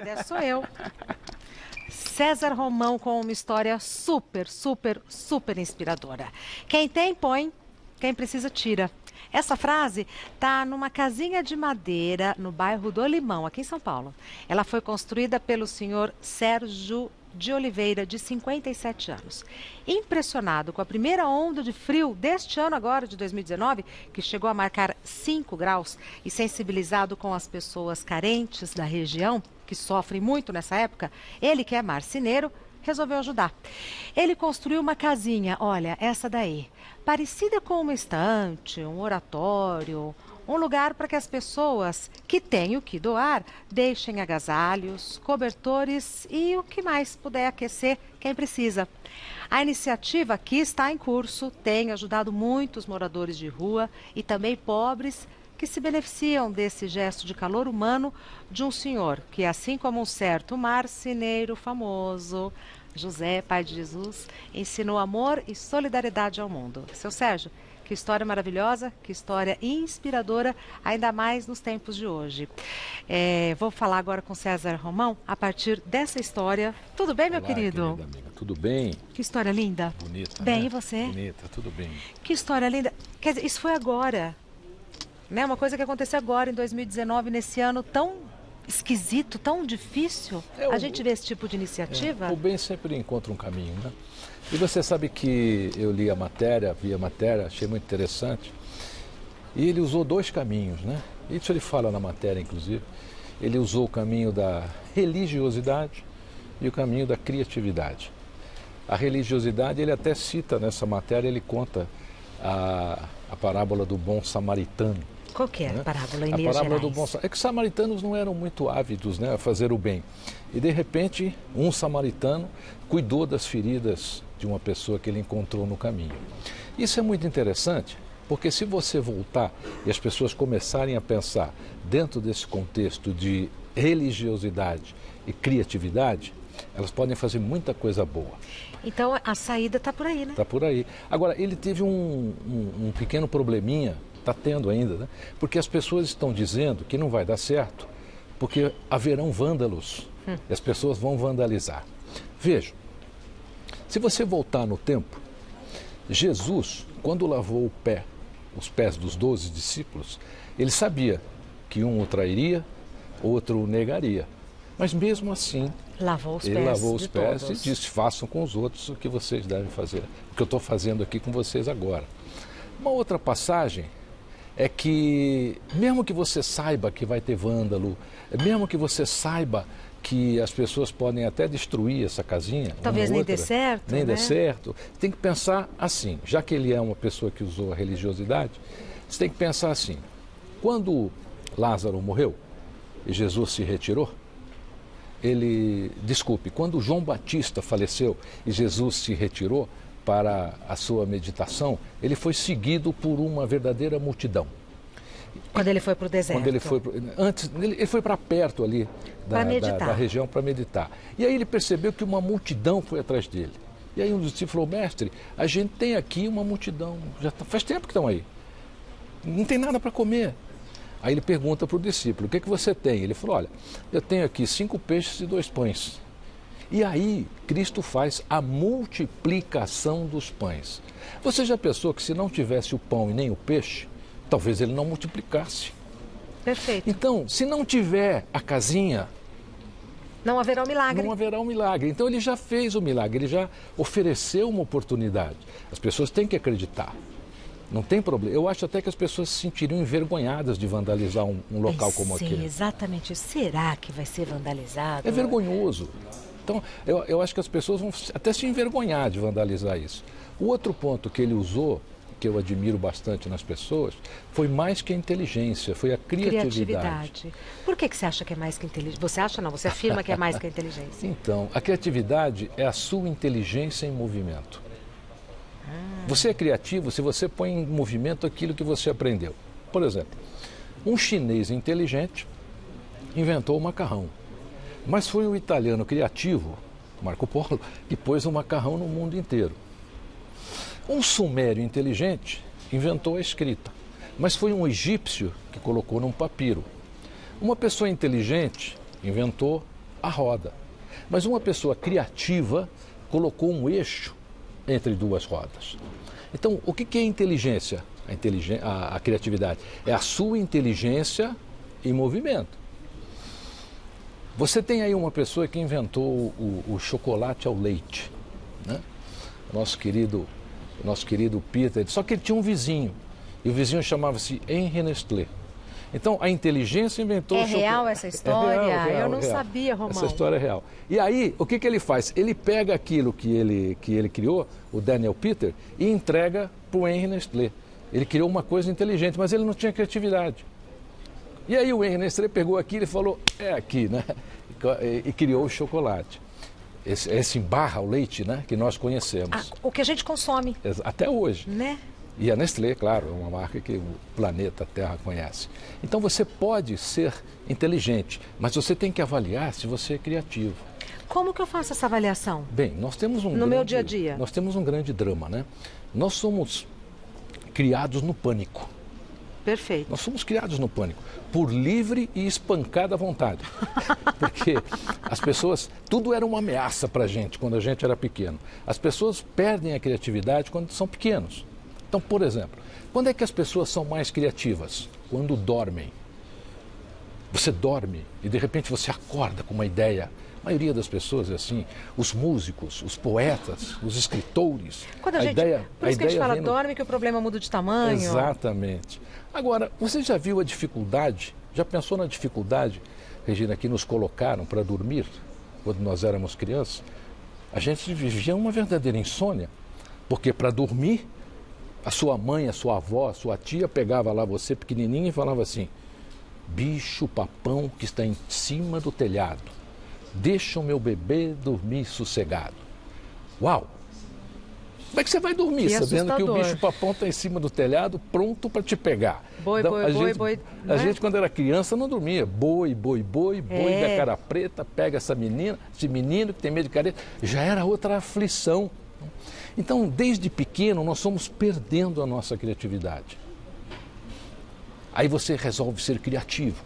Essa sou eu. César Romão com uma história super, super, super inspiradora. Quem tem, põe. Quem precisa, tira. Essa frase está numa casinha de madeira no bairro do Limão, aqui em São Paulo. Ela foi construída pelo senhor Sérgio de Oliveira, de 57 anos. Impressionado com a primeira onda de frio deste ano agora, de 2019, que chegou a marcar 5 graus, e sensibilizado com as pessoas carentes da região, que sofrem muito nessa época, ele, que é marceneiro, resolveu ajudar. Ele construiu uma casinha, olha, essa daí, parecida com uma estante, um oratório, um lugar para que as pessoas que têm o que doar deixem agasalhos, cobertores e o que mais puder aquecer quem precisa. A iniciativa que está em curso tem ajudado muitos moradores de rua e também pobres que se beneficiam desse gesto de calor humano de um senhor que, assim como um certo marceneiro famoso, José, pai de Jesus, ensinou amor e solidariedade ao mundo. Seu Sérgio, que história maravilhosa, que história inspiradora, ainda mais nos tempos de hoje. Vou falar agora com César Romão a partir dessa história. Tudo bem, meu querido? Querida amiga, tudo bem? Que história linda. Bonita, Bem, né? e você? Bonita, tudo bem. Que história linda. Quer dizer, isso foi agora, né? Uma coisa que aconteceu agora, em 2019, nesse ano tão esquisito, tão difícil. A gente vê esse tipo de iniciativa. O bem sempre encontra um caminho, né? E você sabe que eu vi a matéria, achei muito interessante. E ele usou 2 caminhos, né? Isso ele fala na matéria, inclusive. Ele usou o caminho da religiosidade e o caminho da criatividade. A religiosidade, ele até cita nessa matéria, ele conta a parábola do bom samaritano. Qual que é a parábola em A linhas parábola gerais? do bom samaritano. É que os samaritanos não eram muito ávidos, né, a fazer o bem. E de repente, um samaritano cuidou das feridas de uma pessoa que ele encontrou no caminho. Isso é muito interessante, porque se você voltar e as pessoas começarem a pensar dentro desse contexto de religiosidade e criatividade, elas podem fazer muita coisa boa. Então a saída está por aí, né? Está por aí. Agora, ele teve um pequeno probleminha, está tendo ainda, né? Porque as pessoas estão dizendo que não vai dar certo, porque haverão vândalos e as pessoas vão vandalizar. Veja, se você voltar no tempo, Jesus, quando lavou os pés dos 12 discípulos, ele sabia que um o trairia, outro o negaria. Mas mesmo assim, ele lavou os pés e disse: façam com os outros o que vocês devem fazer, o que eu estou fazendo aqui com vocês agora. Uma outra passagem é que, mesmo que você saiba que vai ter vândalo, mesmo que você saiba que as pessoas podem até destruir essa casinha, talvez nem dê certo, nem né? dê certo, tem que pensar assim, já que ele é uma pessoa que usou a religiosidade, você tem que pensar assim: quando Lázaro morreu e Jesus se retirou, quando João Batista faleceu e Jesus se retirou para a sua meditação, ele foi seguido por uma verdadeira multidão. Quando ele foi para o deserto? Quando ele foi para perto ali da região para meditar. E aí ele percebeu que uma multidão foi atrás dele. E aí um dos discípulos falou: mestre, a gente tem aqui uma multidão, faz tempo que estão aí, não tem nada para comer. Aí ele pergunta para o discípulo: o que você tem? Ele falou: olha, eu tenho aqui 5 peixes e 2 pães. E aí Cristo faz a multiplicação dos pães. Você já pensou que se não tivesse o pão e nem o peixe, talvez ele não multiplicasse? Perfeito. Então, se não tiver a casinha, não haverá um milagre. Não haverá um milagre. Então ele já fez o milagre, ele já ofereceu uma oportunidade. As pessoas têm que acreditar. Não tem problema. Eu acho até que as pessoas se sentiriam envergonhadas de vandalizar um local como aquele. Sim, exatamente. Será que vai ser vandalizado? É vergonhoso. Então, eu acho que as pessoas vão até se envergonhar de vandalizar isso. O outro ponto que ele usou, que eu admiro bastante nas pessoas, foi mais que a inteligência, foi a criatividade. Por que você acha que é mais que a inteligência? Você acha não, você afirma que é mais que a inteligência. Então, a criatividade é a sua inteligência em movimento. Você é criativo se você põe em movimento aquilo que você aprendeu. Por exemplo, um chinês inteligente inventou o macarrão. Mas foi um italiano criativo, Marco Polo, que pôs o macarrão no mundo inteiro. Um sumério inteligente inventou a escrita, mas foi um egípcio que colocou num papiro. Uma pessoa inteligente inventou a roda. Mas uma pessoa criativa colocou um eixo entre duas rodas. Então, o que é inteligência? A criatividade é a sua inteligência em movimento. Você tem aí uma pessoa que inventou o chocolate ao leite, né? Nosso querido Peter, só que ele tinha um vizinho, e o vizinho chamava-se Henri Nestlé. Então, a inteligência inventou o chocolate. É real essa história? É real, Eu não real. sabia, Romão. Essa história é real. E aí, o que ele faz? Ele pega aquilo que ele criou, o Daniel Peter, e entrega para o Henri Nestlé. Ele criou uma coisa inteligente, mas ele não tinha criatividade. E aí o Henri Nestlé pegou aquilo e falou, é aqui, né? E criou o chocolate. Esse em barra, o leite, né? Que nós conhecemos. O que a gente consome. Até hoje. Né? E a Nestlé, claro, é uma marca que o planeta Terra conhece. Então você pode ser inteligente, mas você tem que avaliar se você é criativo. Como que eu faço essa avaliação? Bem, nós temos no meu dia a dia. Nós temos um grande drama, né? Nós somos criados no pânico. Perfeito. Nós somos criados no pânico, por livre e espancada vontade. Porque as pessoas, tudo era uma ameaça para a gente quando a gente era pequeno. As pessoas perdem a criatividade quando são pequenos. Então, por exemplo, quando é que as pessoas são mais criativas? Quando dormem. Você dorme e de repente você acorda com uma ideia. A maioria das pessoas é assim, os músicos, os poetas, os escritores. Quando por isso que a gente fala, dorme que o problema muda de tamanho. Exatamente. Agora, você já viu a dificuldade, já pensou na dificuldade, Regina, que nos colocaram para dormir quando nós éramos crianças? A gente vivia uma verdadeira insônia, porque para dormir, a sua mãe, a sua avó, a sua tia pegava lá você pequenininho e falava assim, bicho papão que está em cima do telhado, deixa o meu bebê dormir sossegado. Uau! Como é que você vai dormir sabendo que o bicho papão está em cima do telhado pronto para te pegar? Boi. A gente, quando era criança, não dormia. Boi da cara preta, pega essa menina, esse menino que tem medo de careta. Já era outra aflição. Então, desde pequeno, nós somos perdendo a nossa criatividade. Aí você resolve ser criativo.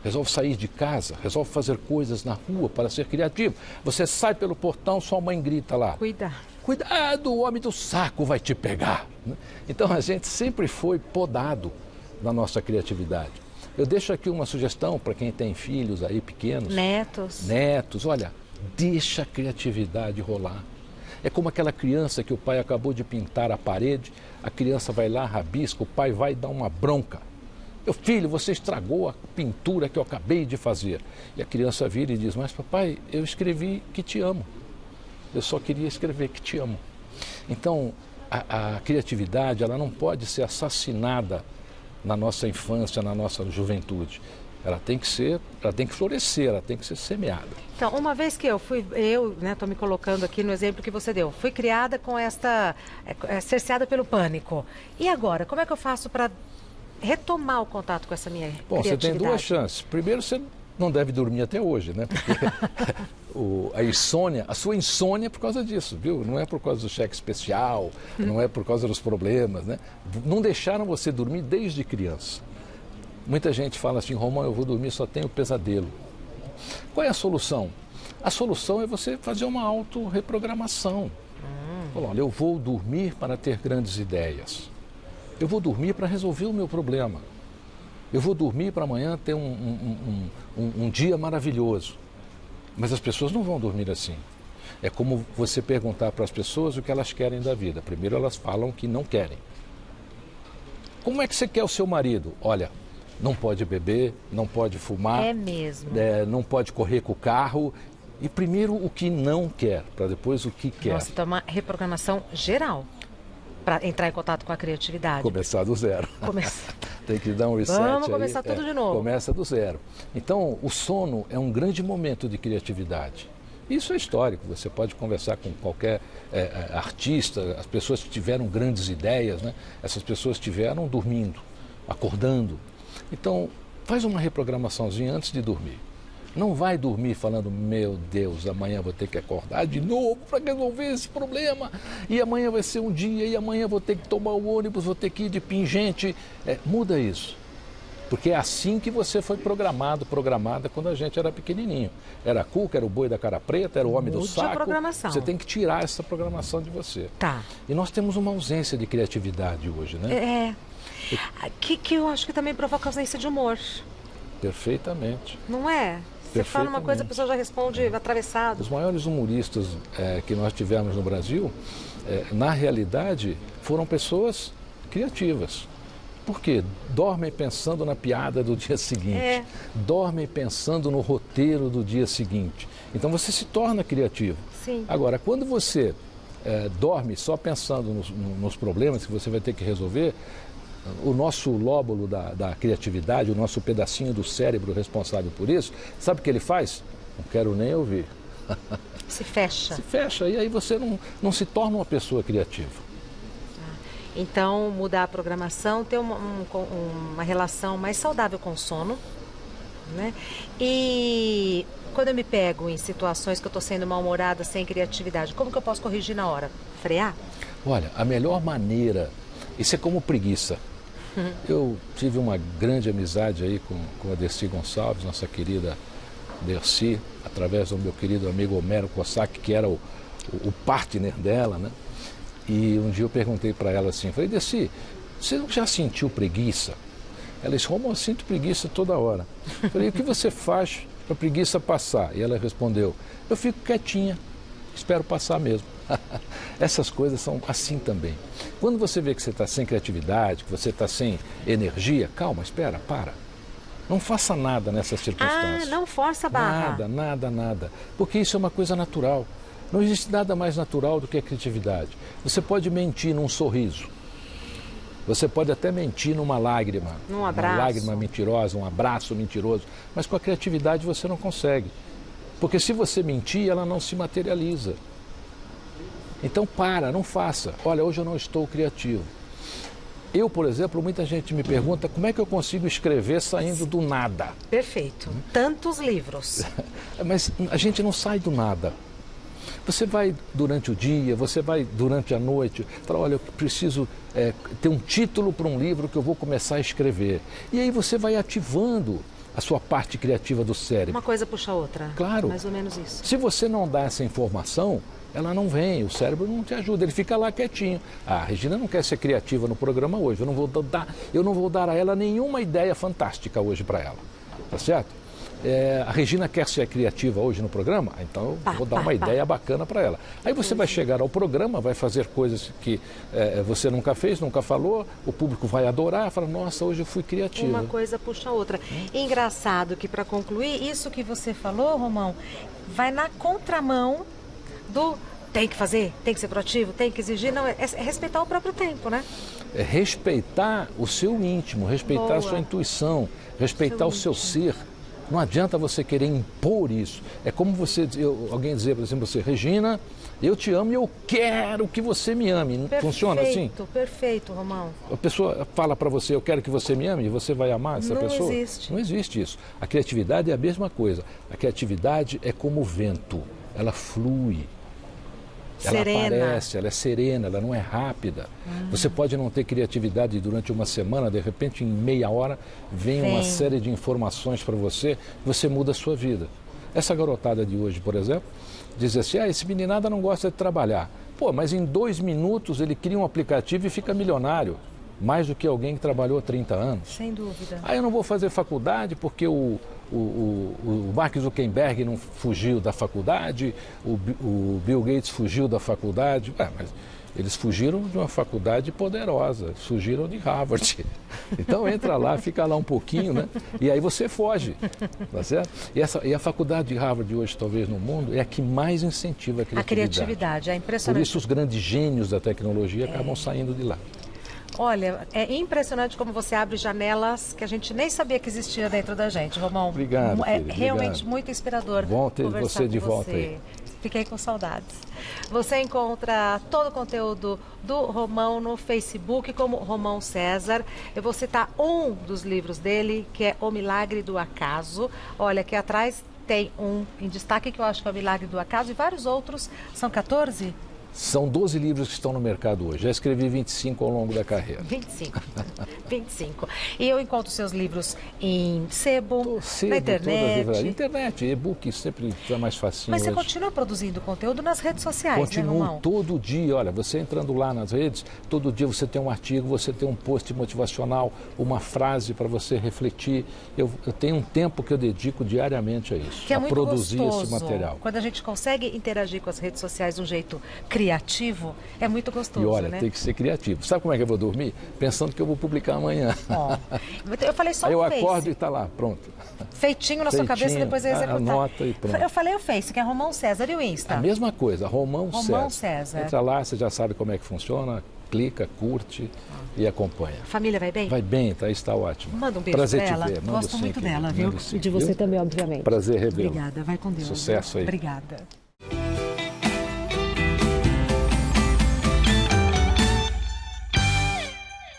Resolve sair de casa, resolve fazer coisas na rua para ser criativo. Você sai pelo portão, sua mãe grita lá. Cuidado, o homem do saco vai te pegar. Então a gente sempre foi podado na nossa criatividade. Eu deixo aqui uma sugestão para quem tem filhos aí pequenos. Netos, olha, deixa a criatividade rolar. É como aquela criança que o pai acabou de pintar a parede, a criança vai lá, rabisca, o pai vai dar uma bronca. Meu filho, você estragou a pintura que eu acabei de fazer. E a criança vira e diz, mas papai, eu escrevi que te amo. Eu só queria escrever que te amo. Então, a criatividade, ela não pode ser assassinada na nossa infância, na nossa juventude. Ela tem que florescer, ela tem que ser semeada. Então, uma vez que estou me colocando aqui no exemplo que você deu, fui criada com cerceada pelo pânico. E agora, como é que eu faço para retomar o contato com essa minha criatividade? Bom, você tem duas chances. Primeiro, você não deve dormir até hoje, né? Porque a sua insônia é por causa disso, viu? Não é por causa do cheque especial, não é por causa dos problemas, né? Não deixaram você dormir desde criança. Muita gente fala assim, Romão, eu vou dormir, só tenho pesadelo. Qual é a solução? A solução é você fazer uma autorreprogramação. Olha, eu vou dormir para ter grandes ideias. Eu vou dormir para resolver o meu problema. Eu vou dormir para amanhã ter um dia maravilhoso. Mas as pessoas não vão dormir assim. É como você perguntar para as pessoas o que elas querem da vida. Primeiro elas falam que não querem. Como é que você quer o seu marido? Olha, não pode beber, não pode fumar. É mesmo. Não pode correr com o carro. E primeiro o que não quer, para depois o que quer. Nossa, então é uma reprogramação geral para entrar em contato com a criatividade. Começar do zero. Tem que dar um reset. Vamos começar tudo de novo. Começa do zero. Então, o sono é um grande momento de criatividade. Isso é histórico. Você pode conversar com qualquer artista, as pessoas que tiveram grandes ideias, né? Essas pessoas tiveram dormindo, acordando. Então, faz uma reprogramaçãozinha antes de dormir. Não vai dormir falando, meu Deus, amanhã vou ter que acordar de novo para resolver esse problema. E amanhã vai ser um dia, e amanhã vou ter que tomar o ônibus, vou ter que ir de pingente. Muda isso. Porque é assim que você foi programado, programada quando a gente era pequenininho. Era a cuca, era o boi da cara preta, era o homem do saco. A programação. Você tem que tirar essa programação de você. Tá. E nós temos uma ausência de criatividade hoje, né? Que eu acho que também provoca ausência de humor. Perfeitamente. Não é? Você fala uma coisa, a pessoa já responde atravessado. Os maiores humoristas que nós tivemos no Brasil, na realidade, foram pessoas criativas. Por quê? Dormem pensando na piada do dia seguinte. Dormem pensando no roteiro do dia seguinte. Então você se torna criativo. Sim. Agora, quando você dorme só pensando nos problemas que você vai ter que resolver, o nosso lóbulo da criatividade, o nosso pedacinho do cérebro responsável por isso, sabe o que ele faz? Não quero nem ouvir. Se fecha. Se fecha, e aí você não se torna uma pessoa criativa. Então, mudar a programação, ter uma relação mais saudável com o sono, né? E quando eu me pego em situações que eu estou sendo mal-humorada, sem criatividade, como que eu posso corrigir na hora? Frear? Olha, a melhor maneira, isso é como preguiça. Eu tive uma grande amizade aí com a Dercy Gonçalves, nossa querida Dercy, através do meu querido amigo Homero Cossack, que era o partner dela, né? E um dia eu perguntei para ela assim, falei, Dercy, você já sentiu preguiça? Ela disse, Romualdo, eu sinto preguiça toda hora. Eu falei, o que você faz para a preguiça passar? E ela respondeu, eu fico quietinha, espero passar mesmo. Essas coisas são assim também. Quando você vê que você está sem criatividade, que você está sem energia, calma, espera, para. Não faça nada nessas circunstâncias. Não força a barra. Nada. Porque isso é uma coisa natural. Não existe nada mais natural do que a criatividade. Você pode mentir num sorriso. Você pode até mentir numa lágrima. Num abraço. Uma lágrima mentirosa, um abraço mentiroso. Mas com a criatividade você não consegue. Porque se você mentir, ela não se materializa. Então não faça. Olha, hoje eu não estou criativo. Eu, por exemplo, muita gente me pergunta como é que eu consigo escrever saindo do nada. Perfeito. Tantos livros. Mas a gente não sai do nada. Você vai durante o dia, você vai durante a noite, fala, olha, eu preciso ter um título para um livro que eu vou começar a escrever. E aí você vai ativando a sua parte criativa do cérebro. Uma coisa puxa a outra. Claro. Mais ou menos isso. Se você não dá essa informação, ela não vem, o cérebro não te ajuda, ele fica lá quietinho. A Regina não quer ser criativa no programa hoje, eu não vou dar a ela nenhuma ideia fantástica hoje para ela, tá certo? A Regina quer ser criativa hoje no programa, então eu vou dar uma ideia bacana para ela. Aí você vai chegar ao programa, vai fazer coisas que você nunca fez, nunca falou, o público vai adorar, fala, nossa, hoje eu fui criativa. Uma coisa puxa a outra. Engraçado que, para concluir, isso que você falou, Romão, vai na contramão do tem que fazer, tem que ser proativo, tem que exigir. Não, é respeitar o próprio tempo, né? É respeitar o seu íntimo, respeitar a sua intuição, respeitar o seu ser. Não adianta você querer impor isso. É como alguém dizer, por exemplo, você, Regina, eu te amo e eu quero que você me ame. Perfeito, funciona assim? Perfeito, Romão. A pessoa fala para você, eu quero que você me ame, e você vai amar essa pessoa? Não existe. Não existe isso. A criatividade é a mesma coisa. A criatividade é como o vento, ela flui. Ela aparece, ela é serena, ela não é rápida. Você pode não ter criatividade durante uma semana, de repente em meia hora vem uma série de informações para você, você muda a sua vida. Essa garotada de hoje, por exemplo, diz assim, esse meninada não gosta de trabalhar. Pô, mas em 2 minutos ele cria um aplicativo e fica milionário. Mais do que alguém que trabalhou há 30 anos. Sem dúvida. Eu não vou fazer faculdade porque o Mark Zuckerberg não fugiu da faculdade, o Bill Gates fugiu da faculdade. Mas eles fugiram de uma faculdade poderosa, fugiram de Harvard. Então entra lá, fica lá um pouquinho, né? E aí você foge, tá certo? E a faculdade de Harvard hoje, talvez no mundo, é a que mais incentiva a criatividade. A criatividade, é impressionante. Por isso os grandes gênios da tecnologia acabam saindo de lá. Olha, é impressionante como você abre janelas que a gente nem sabia que existia dentro da gente, Romão. Obrigado, querido, realmente muito inspirador. Bom ter você de volta aí. Fiquei com saudades. Você encontra todo o conteúdo do Romão no Facebook como Romão César. Eu vou citar um dos livros dele, que é O Milagre do Acaso. Olha, aqui atrás tem um em destaque que eu acho que é O Milagre do Acaso e vários outros. São 14? São 12 livros que estão no mercado hoje. Já escrevi 25 ao longo da carreira. 25. 25. E eu encontro seus livros em sebo, na internet. Internet, e-book sempre está mais facinho. Mas você hoje. Continua produzindo conteúdo nas redes sociais, Continuo né, Romão? todo dia. Olha, você entrando lá nas redes, todo dia você tem um artigo, você tem um post motivacional, uma frase para você refletir. Eu tenho um tempo que eu dedico diariamente a isso, Que é a muito produzir gostoso. esse material. Quando a gente consegue interagir com as redes sociais de um jeito criativo, é muito gostoso, E olha, né? tem que ser criativo. Sabe como é que eu vou dormir? Pensando que eu vou publicar amanhã. Ó, eu falei só Aí eu o Face. acordo e está lá, pronto. Feitinho na sua cabeça, depois é executar. Anota e pronto. Eu falei o Face, que é Romão César, e o Insta? A mesma coisa, Romão César. Entra lá, você já sabe como é que funciona, clica, curte e acompanha. A família vai bem? Vai bem, está ótimo. Manda um beijo Prazer pra ela. te ver. Mando Gosto sim, muito querido. dela, viu? Mando sim, E de você viu? também, obviamente. Prazer revê-lo. Obrigada, vai com Deus. Sucesso aí. Obrigada.